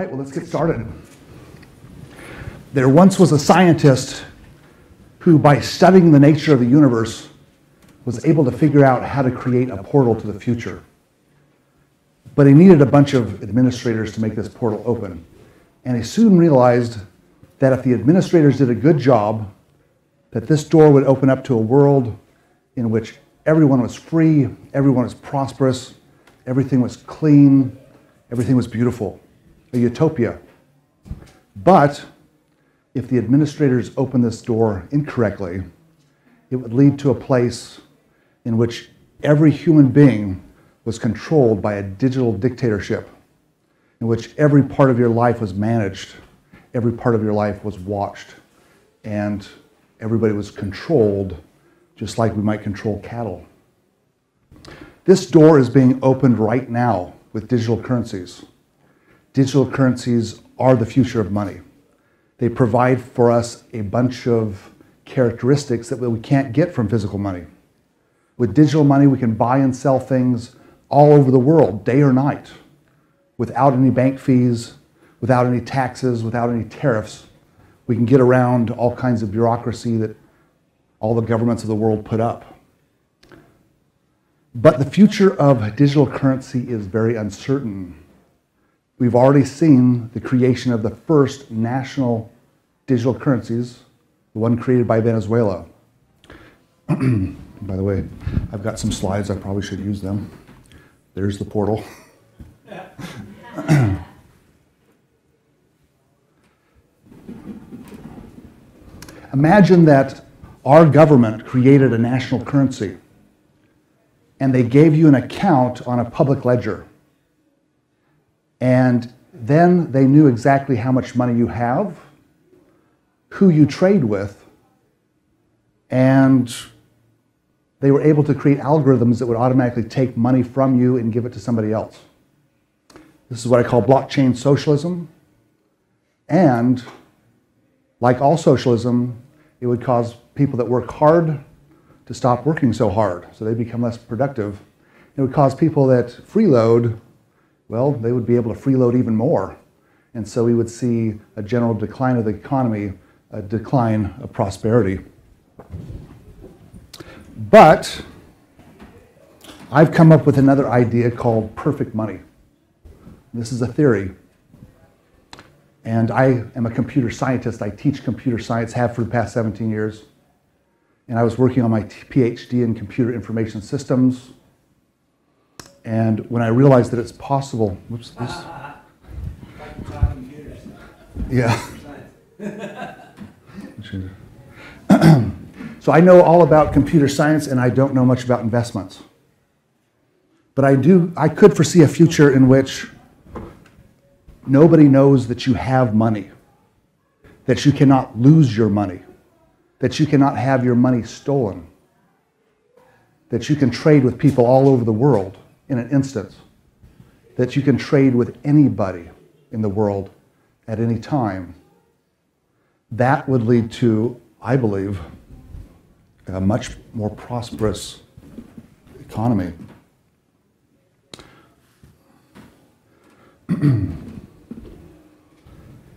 right, well, let's get started. There once was a scientist who, by studying the nature of the universe, was able to figure out how to create a portal to the future. But he needed a bunch of administrators to make this portal open. And he soon realized that if the administrators did a good job, that this door would open up to a world in which everyone was free, everyone was prosperous, everything was clean, everything was beautiful, a utopia. But if the administrators opened this door incorrectly, it would lead to a place in which every human being was controlled by a digital dictatorship, in which every part of your life was managed, every part of your life was watched, and everybody was controlled just like we might control cattle. This door is being opened right now with digital currencies. Digital currencies are the future of money. They provide for us a bunch of characteristics that we can't get from physical money. With digital money, we can buy and sell things all over the world, day or night, without any bank fees, without any taxes, without any tariffs. We can get around all kinds of bureaucracy that all the governments of the world put up. But the future of digital currency is very uncertain. We've already seen the creation of the first national digital currencies, the one created by Venezuela. By the way, I've got some slides. I probably should use them. There's the portal. Imagine that our government created a national currency and they gave you an account on a public ledger. And then they knew exactly how much money you have, who you trade with, and they were able to create algorithms that would automatically take money from you and give it to somebody else. This is what I call blockchain socialism. And like all socialism, it would cause people that work hard to stop working so hard, so they become less productive. It would cause people that freeload, well, they would be able to freeload even more. And so we would see a general decline of the economy, a decline of prosperity. But I've come up with another idea called perfect money. This is a theory. And I am a computer scientist. I teach computer science, have for the past 17 years. And I was working on my PhD in computer information systems. And when I realized that it's possible, whoops, this. Yeah. So I know all about computer science and I don't know much about investments. But I could foresee a future in which nobody knows that you have money, that you cannot lose your money, that you cannot have your money stolen, that you can trade with people all over the world in an instant, that you can trade with anybody in the world at any time. That would lead to, I believe, a much more prosperous economy.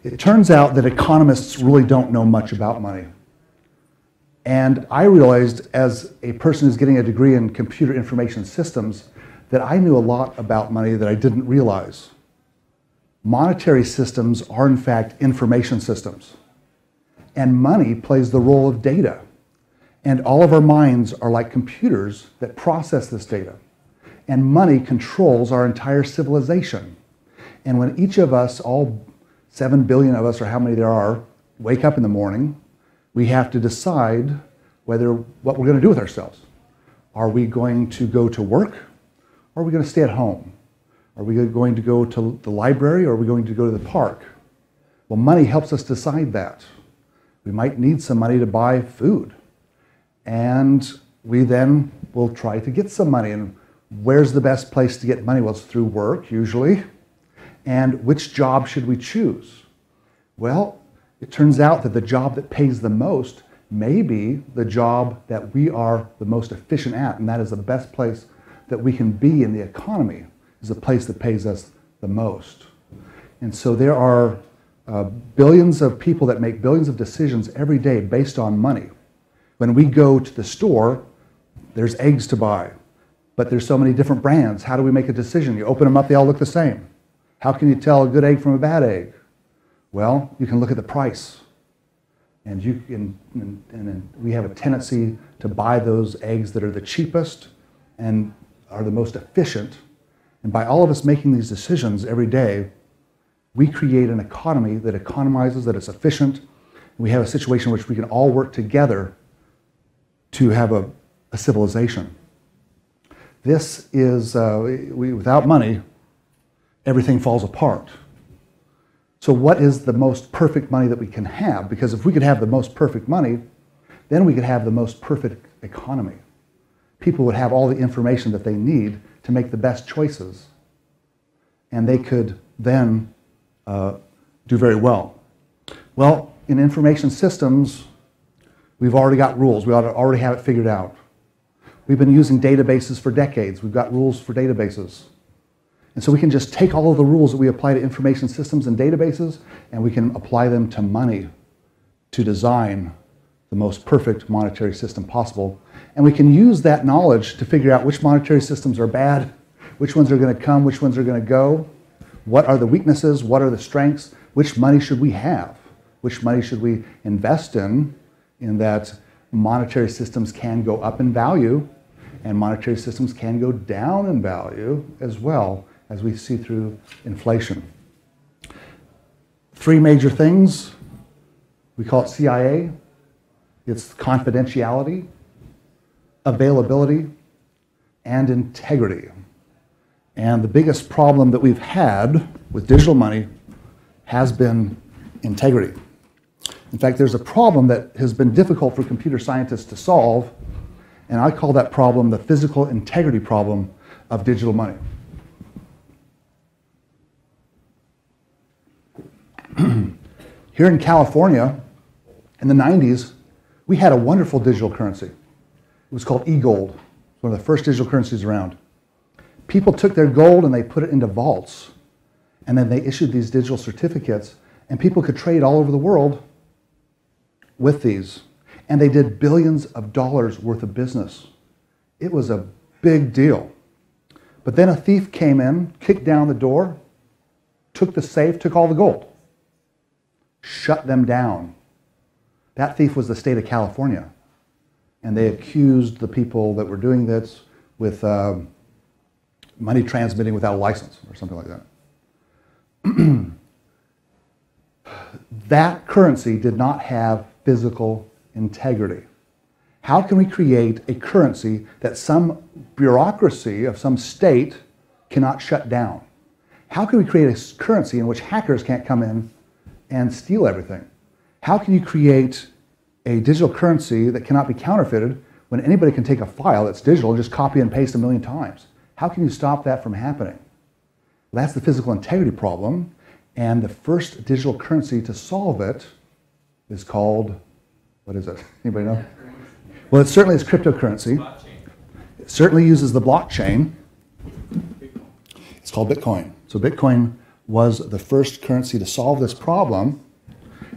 It turns out that economists really don't know much about money. And I realized as a person who's getting a degree in computer information systems that I knew a lot about money that I didn't realize. Monetary systems are in fact information systems. And money plays the role of data. And all of our minds are like computers that process this data. And money controls our entire civilization. And when each of us, all 7 billion of us, or how many there are, wake up in the morning, we have to decide what we're going to do with ourselves. Are we going to go to work, or are we going to stay at home? Are we going to go to the library, or are we going to go to the park? Well, money helps us decide that. We might need some money to buy food. And we then will try to get some money. And where's the best place to get money? Well, it's through work, usually. And which job should we choose? Well, it turns out that the job that pays the most may be the job that we are the most efficient at, and that is the best place that we can be in the economy, is the place that pays us the most. And so there are billions of people that make billions of decisions every day based on money. When we go to the store, there's eggs to buy, but there's so many different brands. How do we make a decision? You open them up, they all look the same. How can you tell a good egg from a bad egg? Well, you can look at the price. And we have a tendency to buy those eggs that are the cheapest and are the most efficient. And by all of us making these decisions every day, we create an economy that economizes, that is efficient. We have a situation in which we can all work together to have a civilization. This is, without money, everything falls apart. So what is the most perfect money that we can have? Because if we could have the most perfect money, then we could have the most perfect economy. People would have all the information that they need to make the best choices. And they could then do very well. Well, in information systems, we've already got rules. We already have it figured out. We've been using databases for decades. We've got rules for databases. And so we can just take all of the rules that we apply to information systems and databases, and we can apply them to money to design the most perfect monetary system possible. And we can use that knowledge to figure out which monetary systems are bad, which ones are going to come, which ones are going to go, what are the weaknesses, what are the strengths, which money should we have, which money should we invest in that monetary systems can go up in value, and monetary systems can go down in value as well, as we see through inflation. Three major things. We call it CIA. It's confidentiality, availability, and integrity. And the biggest problem that we've had with digital money has been integrity. In fact, there's a problem that has been difficult for computer scientists to solve, and I call that problem the physical integrity problem of digital money. Here in California, in the 90s, we had a wonderful digital currency. It was called e-gold, one of the first digital currencies around. People took their gold and they put it into vaults, and then they issued these digital certificates, and people could trade all over the world with these. And they did billions of dollars worth of business. It was a big deal. But then a thief came in, kicked down the door, took the safe, took all the gold, shut them down. That thief was the state of California. And they accused the people that were doing this with money transmitting without a license or something like that. That currency did not have physical integrity. How can we create a currency that some bureaucracy of some state cannot shut down? How can we create a currency in which hackers can't come in and steal everything? How can you create a digital currency that cannot be counterfeited when anybody can take a file that's digital and just copy and paste a million times? How can you stop that from happening? Well, that's the physical integrity problem, and the first digital currency to solve it is called, what is it? Anybody know? Well, it certainly is cryptocurrency. It certainly uses the blockchain. It's called Bitcoin. So Bitcoin was the first currency to solve this problem,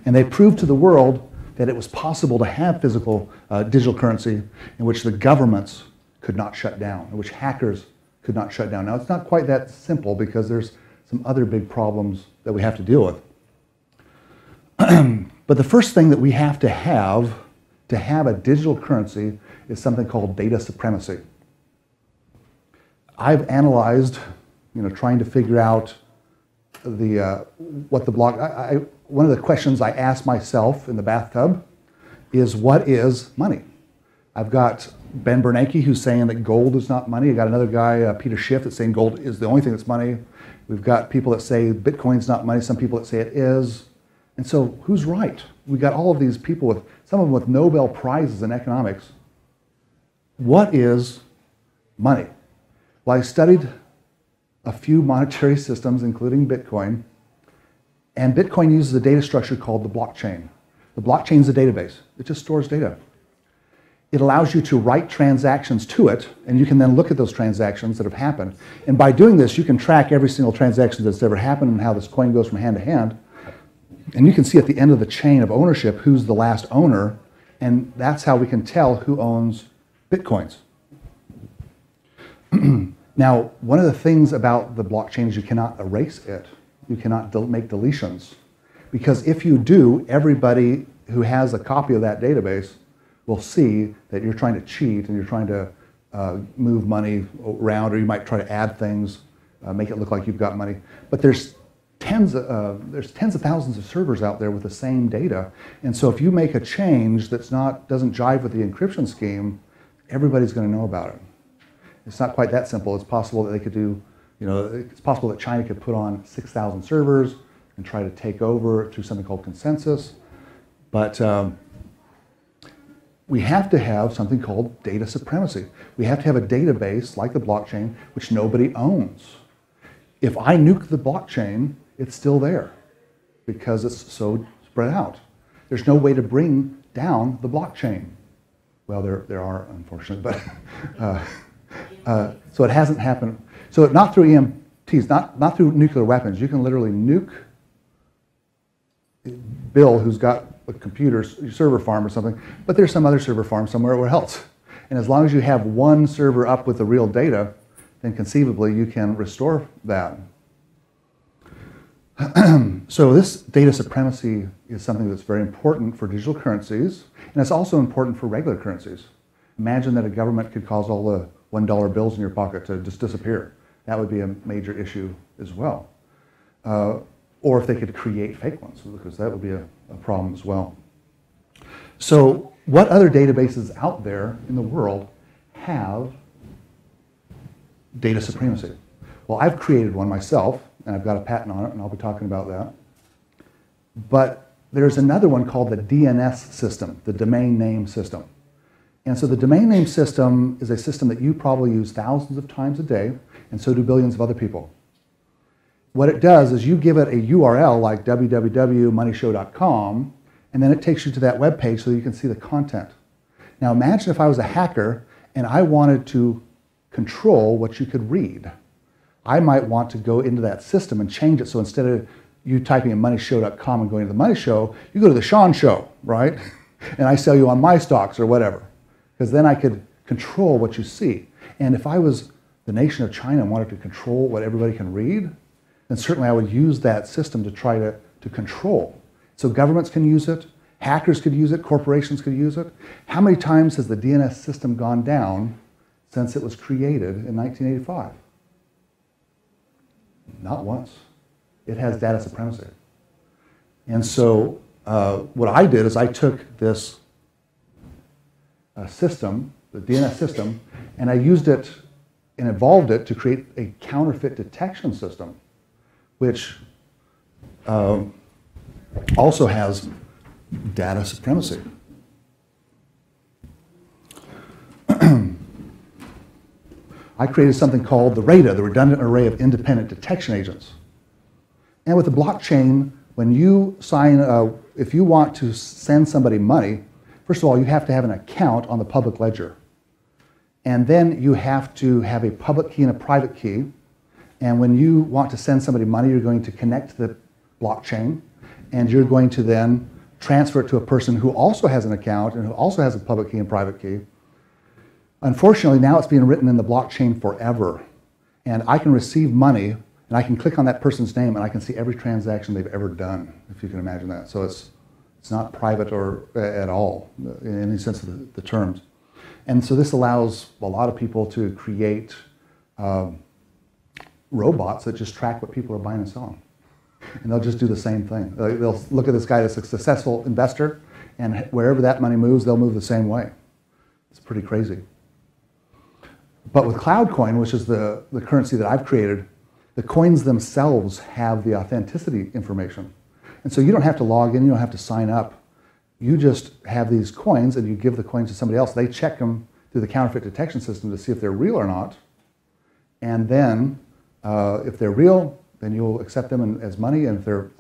and they proved to the world that it was possible to have physical digital currency in which the governments could not shut down, in which hackers could not shut down. Now, it's not quite that simple because there's some other big problems that we have to deal with. But the first thing that we have to have a digital currency is something called data supremacy. I've analyzed, trying to figure out what the block. One of the questions I ask myself in the bathtub is, what is money? I've got Ben Bernanke, who's saying that gold is not money. I got another guy, Peter Schiff, that's saying gold is the only thing that's money. We've got people that say Bitcoin's not money. Some people that say it is. And so, who's right? We got all of these people with, some of them with Nobel Prizes in economics. What is money? Well, I studied a few monetary systems, including Bitcoin, and Bitcoin uses a data structure called the blockchain. The blockchain is a database. It just stores data. it allows you to write transactions to it, and you can then look at those transactions that have happened. And by doing this, you can track every single transaction that's ever happened and how this coin goes from hand to hand. And you can see at the end of the chain of ownership who's the last owner, and that's how we can tell who owns Bitcoins. Now, one of the things about the blockchain is you cannot erase it. You cannot make deletions. Because if you do, everybody who has a copy of that database will see that you're trying to cheat and you're trying to move money around, or you might try to add things, make it look like you've got money. But there's tens of thousands of servers out there with the same data. And so if you make a change that's doesn't jive with the encryption scheme, everybody's going to know about it. It's not quite that simple. It's possible that they could do, it's possible that China could put on 6,000 servers and try to take over through something called consensus. But we have to have something called data supremacy. We have to have a database like the blockchain, which nobody owns. If I nuke the blockchain, it's still there because it's so spread out. There's no way to bring down the blockchain. Well, there are, unfortunately, but so it hasn't happened. So not through EMTs, not through nuclear weapons. You can literally nuke Bill, who's got a computer server farm or something, but there's some other server farm somewhere else. And as long as you have one server up with the real data, then conceivably you can restore that. So this data supremacy is something that's very important for digital currencies, and it's also important for regular currencies. Imagine that a government could cause all the $1 bills in your pocket to just disappear. That would be a major issue as well. Or if they could create fake ones, because that would be a problem as well. So what other databases out there in the world have data supremacy? Well, I've created one myself, and I've got a patent on it, and I'll be talking about that. But there's another one called the DNS system, the domain name system. And so the domain name system is a system that you probably use thousands of times a day, and so do billions of other people. What it does is you give it a URL like www.moneyshow.com, and then it takes you to that web page so you can see the content. Now imagine if I was a hacker and I wanted to control what you could read. I might want to go into that system and change it, so instead of you typing in moneyshow.com and going to the Money Show, you go to the Sean Show, right? And I sell you on my stocks or whatever, because then I could control what you see. And if I was the nation of China and wanted to control what everybody can read, then certainly I would use that system to try to control. So governments can use it, hackers could use it, corporations could use it. How many times has the DNS system gone down since it was created in 1985? Not once. It has data supremacy. And so what I did is I took this system, the DNS system, and I used it and evolved it to create a counterfeit detection system, which also has data supremacy. I created something called the RAIDA, the Redundant Array of Independent Detection Agents. And with the blockchain, when you sign, if you want to send somebody money, first of all, you have to have an account on the public ledger. And then you have to have a public key and a private key. And when you want to send somebody money, you're going to connect to the blockchain, and you're going to then transfer it to a person who also has an account and who also has a public key and private key. Unfortunately, now it's being written in the blockchain forever. And I can receive money, and I can click on that person's name, and I can see every transaction they've ever done, if you can imagine that. So it's not private or at all, in any sense of the terms. And so this allows a lot of people to create robots that just track what people are buying and selling. And they'll just do the same thing. They'll look at this guy that's a successful investor, and wherever that money moves, they'll move the same way. It's pretty crazy. But with CloudCoin, which is the currency that I've created, the coins themselves have the authenticity information. And so you don't have to log in, you don't have to sign up. You just have these coins, and you give the coins to somebody else. They check them through the counterfeit detection system to see if they're real or not. And then if they're real, then you'll accept them as money, and if they're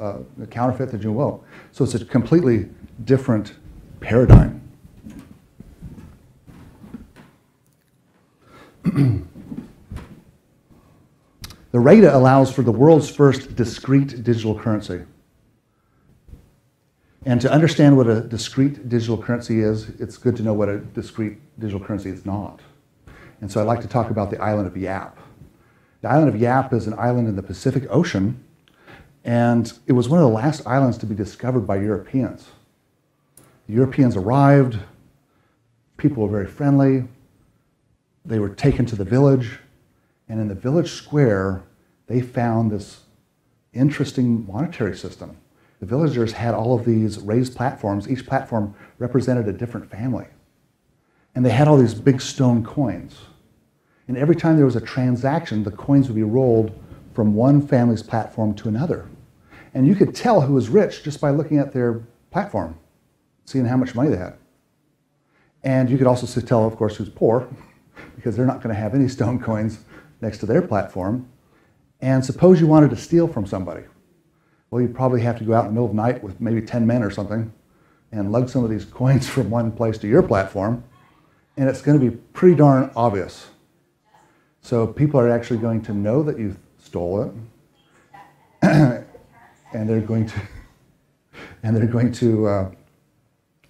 counterfeit, then you won't. So it's a completely different paradigm. The RAIDA allows for the world's first discrete digital currency. And to understand what a discrete digital currency is, it's good to know what a discrete digital currency is not. And so I'd like to talk about the island of Yap. The island of Yap is an island in the Pacific Ocean, and it was one of the last islands to be discovered by Europeans. The Europeans arrived, people were very friendly, they were taken to the village, and in the village square, they found this interesting monetary system. The villagers had all of these raised platforms. Each platform represented a different family. And they had all these big stone coins. And every time there was a transaction, the coins would be rolled from one family's platform to another. And you could tell who was rich just by looking at their platform, seeing how much money they had. And you could also tell, of course, who's poor, because they're not going to have any stone coins next to their platform. And suppose you wanted to steal from somebody. Well, you'd probably have to go out in the middle of the night with maybe 10 men or something and lug some of these coins from one place to your platform, and it's going to be pretty darn obvious. So people are actually going to know that you stole it, and they're going to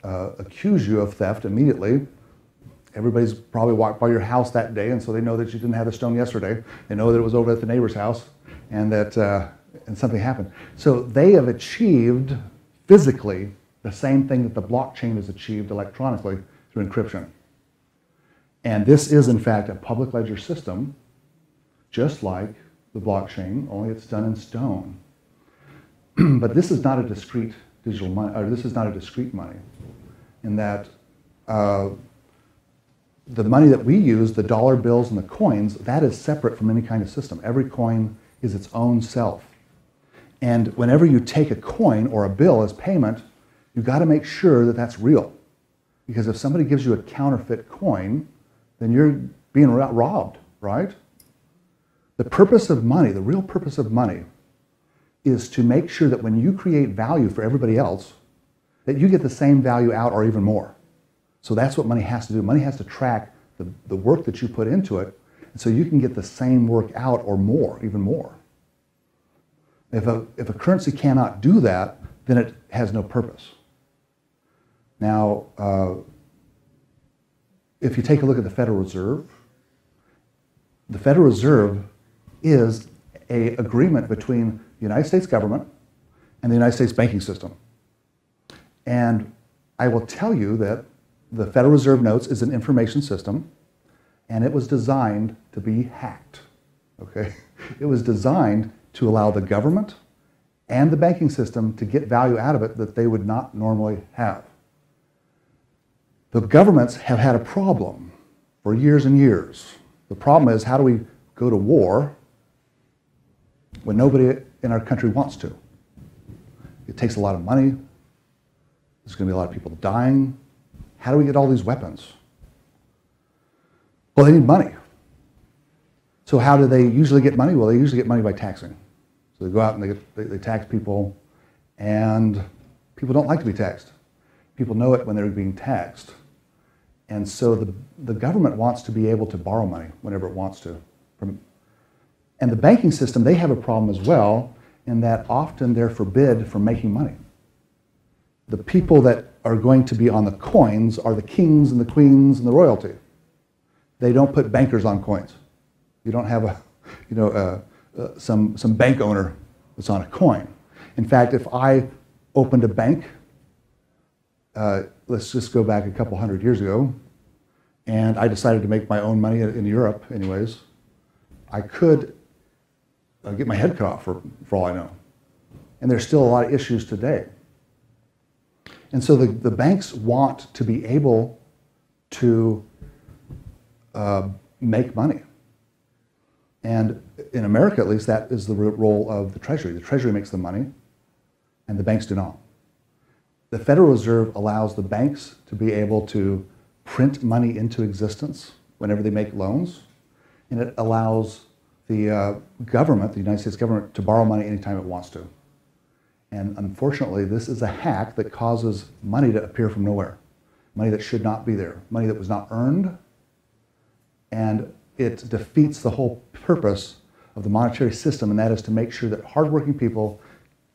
accuse you of theft immediately. Everybody's probably walked by your house that day, and so they know that you didn't have the stone yesterday. They know that it was over at the neighbor's house, and that and something happened. So they have achieved physically the same thing that the blockchain has achieved electronically through encryption. And this is, in fact, a public ledger system, just like the blockchain, only it's done in stone. But this is not a discrete digital money, or this is not a discrete money, in that the money that we use, the dollar bills and the coins, that is separate from any kind of system. Every coin is its own self. And whenever you take a coin or a bill as payment, you've got to make sure that that's real. Because if somebody gives you a counterfeit coin, then you're being robbed, right? The purpose of money, the real purpose of money, is to make sure that when you create value for everybody else, that you get the same value out or even more. So that's what money has to do. Money has to track the work that you put into it, so you can get the same work out or more, even more. If a currency cannot do that, then it has no purpose. Now, if you take a look at the Federal Reserve is an agreement between the United States government and the United States banking system. And I will tell you that the Federal Reserve Notes is an information system, and it was designed to be hacked, okay? It was designed to allow the government and the banking system to get value out of it that they would not normally have. The governments have had a problem for years and years. The problem is, how do we go to war when nobody in our country wants to? It takes a lot of money. There's going to be a lot of people dying. How do we get all these weapons? Well, they need money. So how do they usually get money? Well, they usually get money by taxing. So they go out and they tax people, and people don't like to be taxed. People know it when they're being taxed. And so the government wants to be able to borrow money whenever it wants to. And the banking system, they have a problem as well, in that often they're forbid from making money. The people that are going to be on the coins are the kings and the queens and the royalty. They don't put bankers on coins. You don't have some bank owner that's on a coin. In fact, if I opened a bank, let's just go back a couple hundred years ago, and I decided to make my own money in Europe anyways, I could get my head cut off for all I know. And there's still a lot of issues today. And so the banks want to be able to make money. And in America, at least, that is the role of the Treasury. The Treasury makes the money, and the banks do not. The Federal Reserve allows the banks to be able to print money into existence whenever they make loans, and it allows the government, the United States government, to borrow money anytime it wants to. And unfortunately, this is a hack that causes money to appear from nowhere. Money that should not be there. Money that was not earned. And it defeats the whole purpose of the monetary system, and that is to make sure that hardworking people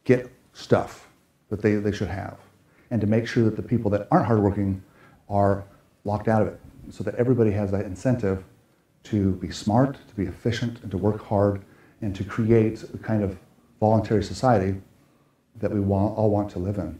get stuff that they should have, and to make sure that the people that aren't hardworking are locked out of it, so that everybody has that incentive to be smart, to be efficient, and to work hard, and to create a kind of voluntary society that we all want to live in.